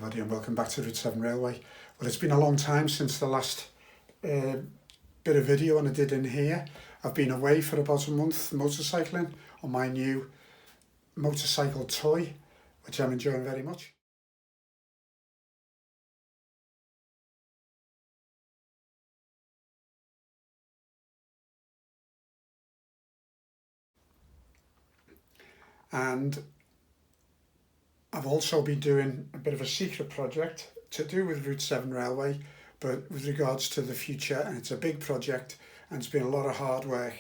everybody and welcome back to Route 7 Railway. Well, it's been a long time since the last bit of video I did in here. I've been away for about a month motorcycling on my new motorcycle toy, which I'm enjoying very much. And I've also been doing a bit of a secret project to do with Route 7 Railway, but with regards to the future, and it's a big project and it's been a lot of hard work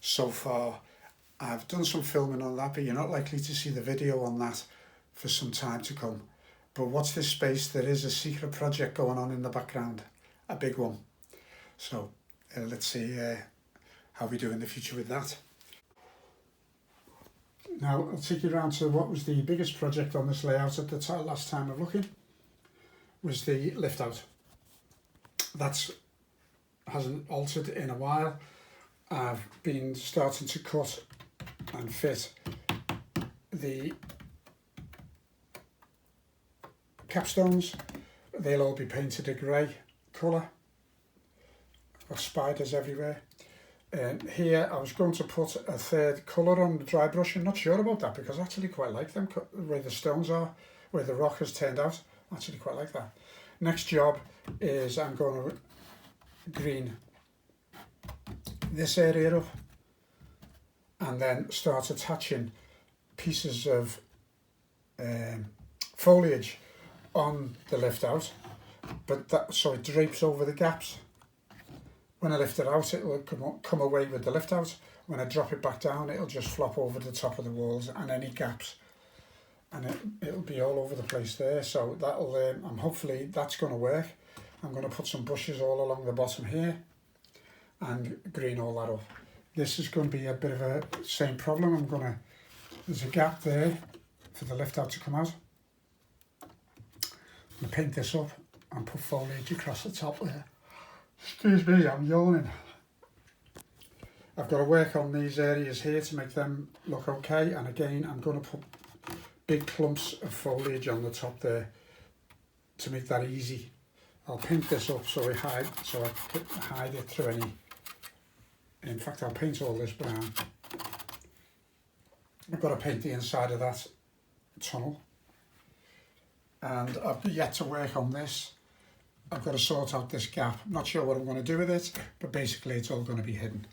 so far. I've done some filming on that, but you're not likely to see the video on that for some time to come. But watch this space, there is a secret project going on in the background, a big one. So let's see how we do in the future with that. Now I'll take you around to what was the biggest project on this layout at the last time of looking, was the lift out. That hasn't altered in a while. I've been starting to cut and fit the capstones. They'll all be painted a grey colour. I've got spiders everywhere. Here I was going to put a third colour on the dry brush. I'm not sure about that because I actually quite like them, where the stones are, where the rock has turned out. I actually quite like that. Next job is I'm going to green this area up and then start attaching pieces of foliage on the lift out, but that so it drapes over the gaps. When I lift it out, it will come away with the lift out. When I drop it back down, it'll just flop over the top of the walls and any gaps, and it'll be all over the place there. So that'll, hopefully that's going to work. I'm going to put some bushes all along the bottom here and green all that up. This is going to be a bit of a same problem. There's a gap there for the lift out to come out. I'm going to paint this up and put foliage across the top there. Excuse me, I'm yawning. I've got to work on these areas here to make them look okay, and again I'm going to put big clumps of foliage on the top there to make that easy. I'll paint this up so I can hide it through any. In fact, I'll paint all this brown. I've got to paint the inside of that tunnel, and I've yet to work on this. I've got to sort out this gap. I'm not sure what I'm going to do with it, but basically it's all going to be hidden.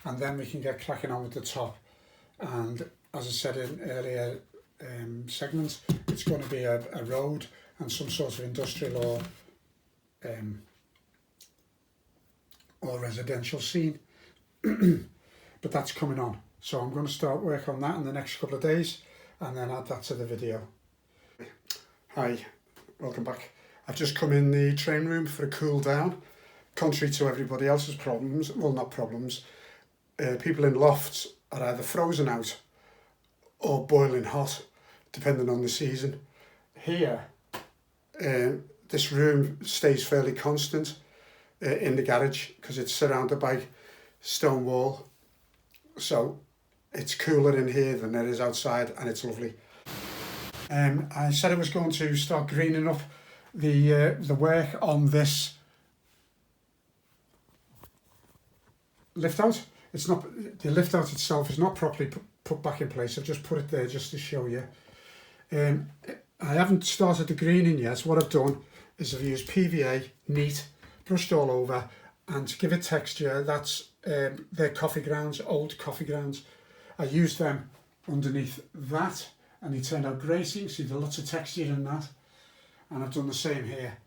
And then we can get cracking on with the top. And as I said in earlier segments, it's going to be a road and some sort of industrial or residential scene. But that's coming on. So I'm going to start work on that in the next couple of days and then add that to the video. Hi, welcome back. I've just come in the train room for a cool down. Contrary to everybody else's problems, well not problems, people in lofts are either frozen out or boiling hot, depending on the season. Here, this room stays fairly constant in the garage because it's surrounded by stone wall. So it's cooler in here than it is outside, and it's lovely. I said I was going to start greening up the work on this lift out. It's not, the lift out itself is not properly put back in place. I've just put it there just to show you. I haven't started the greening yet. What I've done is I've used PVA, neat, brushed all over, and to give it texture, that's they're coffee grounds, old coffee grounds. I used them underneath that and they turned out great. So you can see there's lots of texture in that. And I've done the same here.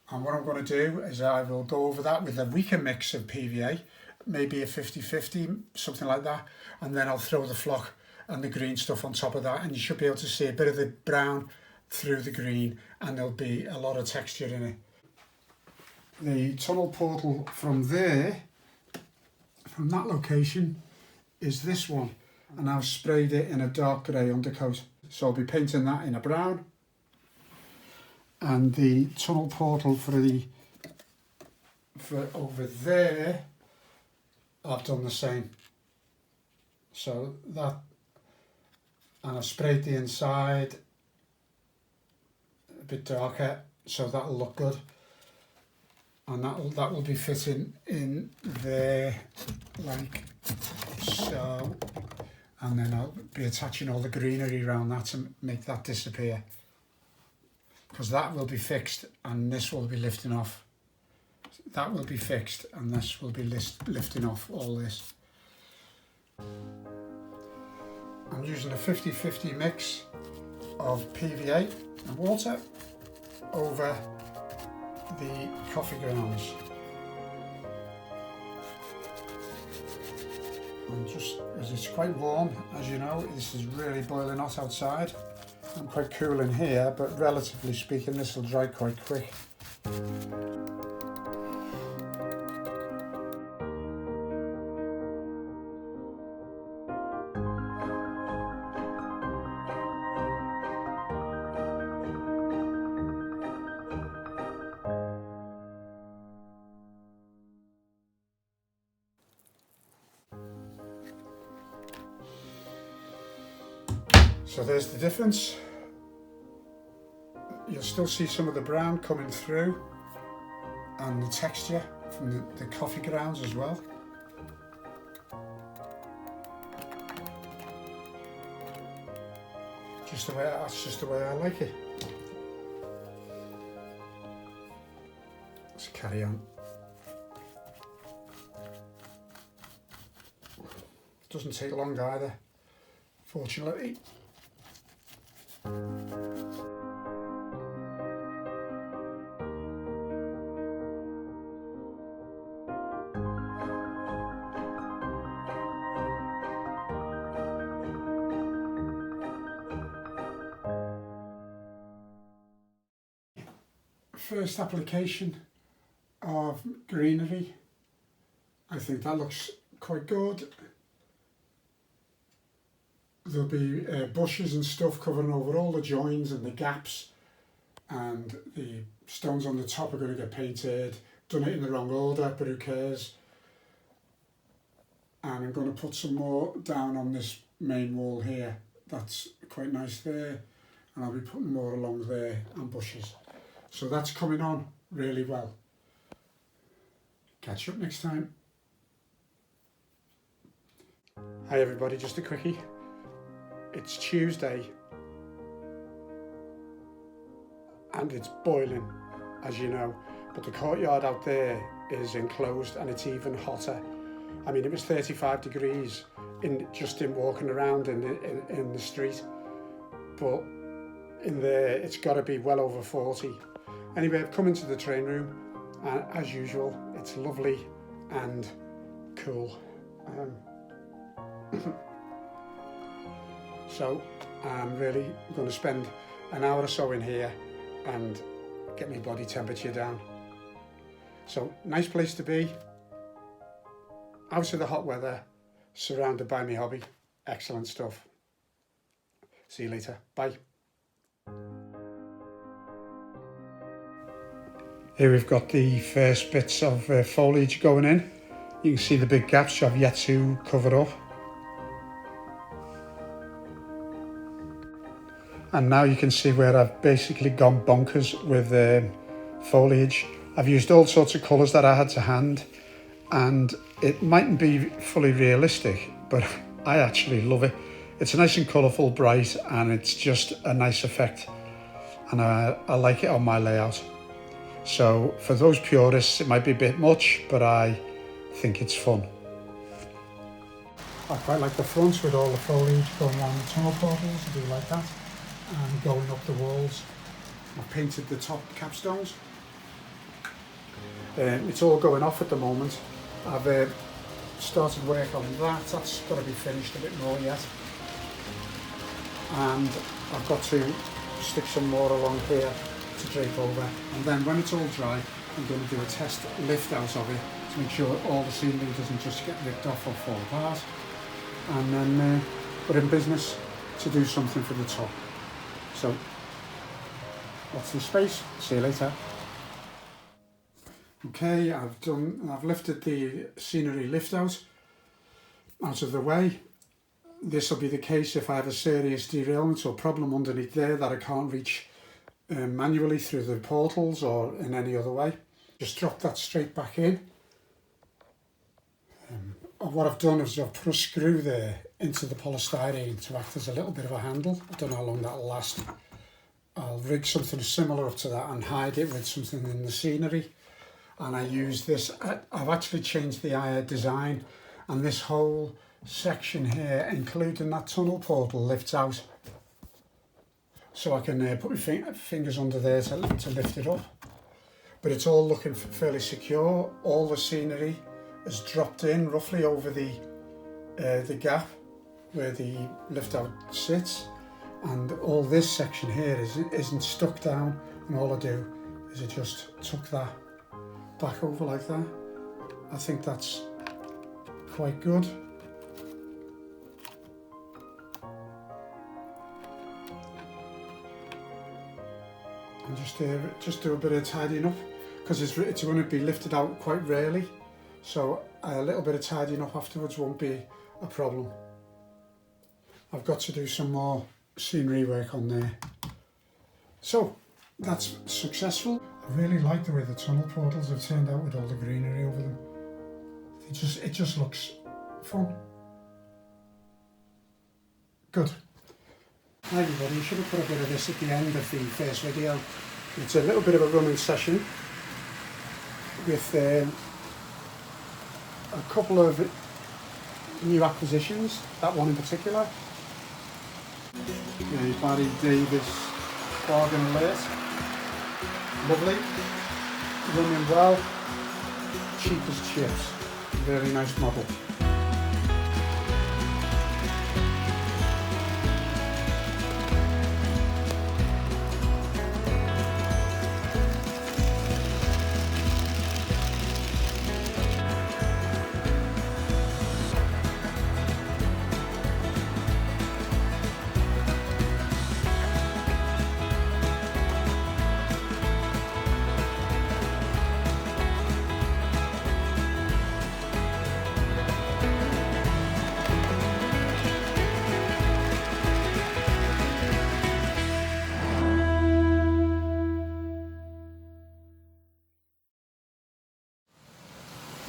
And what I'm going to do is I will go over that with a weaker mix of PVA, maybe a 50-50, something like that. And then I'll throw the flock and the green stuff on top of that. And you should be able to see a bit of the brown through the green, and there'll be a lot of texture in it. The tunnel portal from there, from that location, is this one. And I've sprayed it in a dark grey undercoat. So I'll be painting that in a brown. And the tunnel portal for over there, I've done the same. So that, and I've sprayed the inside bit darker, so that'll look good. And that will be fitting in there like so. And then I'll be attaching all the greenery around that to make that disappear. Because that will be fixed and this will be lifting off. That will be fixed and this will be lifting off all this. I'm using a 50-50 mix of PVA and water over the coffee grounds. And just as it's quite warm, as you know, this is really boiling hot outside. I'm quite cool in here, but relatively speaking, this will dry quite quick. So there's the difference. You'll still see some of the brown coming through and the texture from the coffee grounds as well. That's just the way I like it. Let's carry on. It doesn't take long either, fortunately. First application of greenery. I think that looks quite good. There'll be bushes and stuff covering over all the joins and the gaps, and the stones on the top are going to get painted. Done it in the wrong order, but who cares? And I'm going to put some more down on this main wall here. That's quite nice there, and I'll be putting more along there and bushes. So that's coming on really well. Catch you up next time. Hi everybody, just a quickie. It's Tuesday and it's boiling, as you know, but the courtyard out there is enclosed and it's even hotter. I mean, it was 35 degrees just in walking around in the street, but in there it's got to be well over 40. Anyway, I've come into the train room and as usual it's lovely and cool. So I'm really going to spend an hour or so in here and get my body temperature down. So nice place to be, out of the hot weather, surrounded by my hobby. Excellent stuff. See you later. Bye. Here we've got the first bits of foliage going in. You can see the big gaps I've yet to cover up. And now you can see where I've basically gone bonkers with foliage. I've used all sorts of colours that I had to hand, and it mightn't be fully realistic, but I actually love it. It's nice and colourful, bright, and it's just a nice effect, and I like it on my layout. So for those purists, it might be a bit much, but I think it's fun. I quite like the front with all the foliage going around the tunnel portals. I do like that. And going up the walls. I've painted the top capstones. It's all going off at the moment. I've started work on that. That's got to be finished a bit more yet. And I've got to stick some more along here to drape over, and then when it's all dry I'm going to do a test lift out of it to make sure all the scenery doesn't just get ripped off or fall apart, and then we're in business to do something for the top. So watch this space. See you later. Okay, I've lifted the scenery lift out of the way. This will be the case if I have a serious derailment or problem underneath there that I can't reach manually through the portals or in any other way. Just drop that straight back in. And what I've done is I've put a screw there into the polystyrene to act as a little bit of a handle. I don't know how long that'll last. I'll rig something similar up to that and hide it with something in the scenery. And I use this, I've actually changed the design, and this whole section here, including that tunnel portal, lifts out. So I can put my fingers under there to lift it up. But it's all looking fairly secure. All the scenery is dropped in roughly over the gap where the lift out sits. And all this section here isn't stuck down, and all I do is I just tuck that back over like that. I think that's quite good. And just do a bit of tidying up, because it's going to be lifted out quite rarely, so a little bit of tidying up afterwards won't be a problem. I've got to do some more scenery work on there. So that's successful. I really like the way the tunnel portals have turned out with all the greenery over them. It just looks fun. Good. Hi everybody, I should have put a bit of this at the end of the first video. It's a little bit of a running session with a couple of new acquisitions, that one in particular. Yeah, Barry Davis bargain alert. Lovely, running well, cheap as chips, very nice model.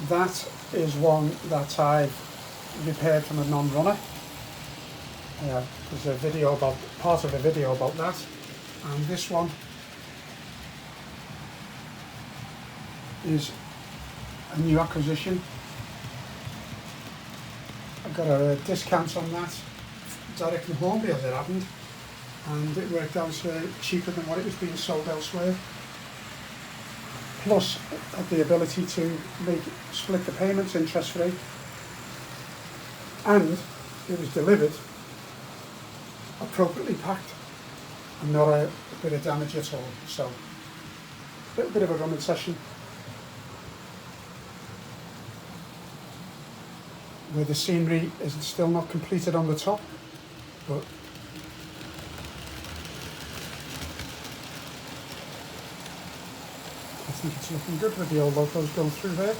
That is one that I've repaired from a non-runner. There's a video about, part of a video about that. And this one is a new acquisition. I got a discount on that direct from Hornby, as it happened, and it worked out cheaper than what it was being sold elsewhere. Plus the ability to split the payments interest free, and it was delivered appropriately packed and not a bit of damage at all. So a little bit of a running session where the scenery is still not completed on the top, but I think it's looking good with the old logos going through there.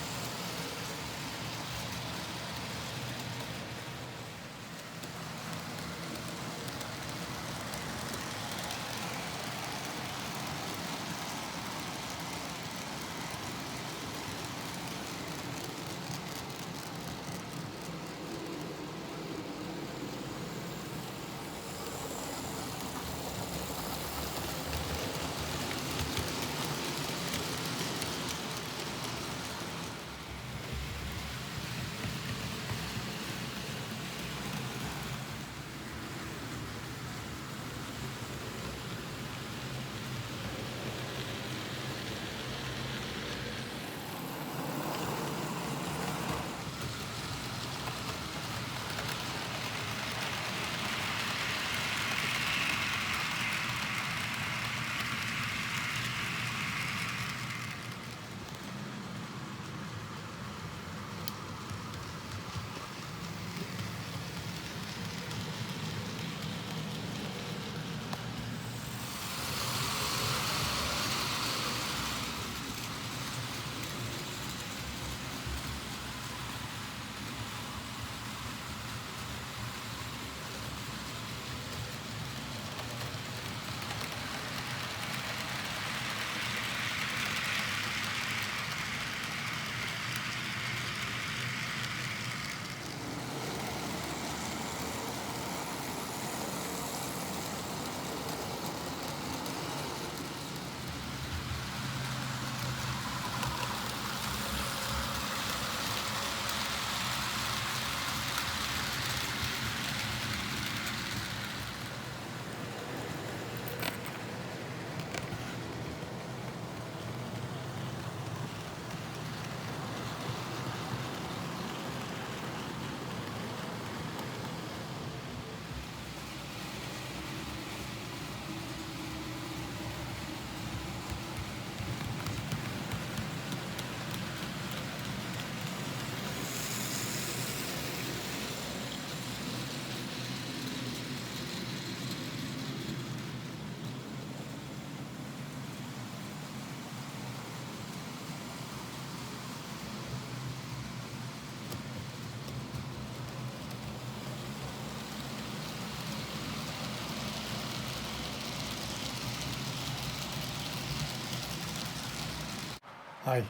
Aye.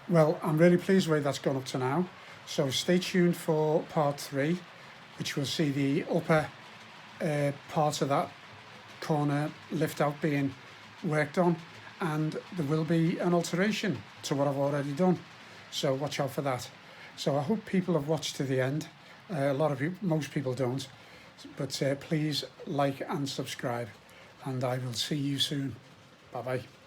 Well, I'm really pleased the way that's gone up to now. So stay tuned for part 3, which will see the upper part of that corner lift out being worked on, and there will be an alteration to what I've already done. So watch out for that. So I hope people have watched to the end. A lot of people, most people don't, but please like and subscribe, and I will see you soon. Bye bye.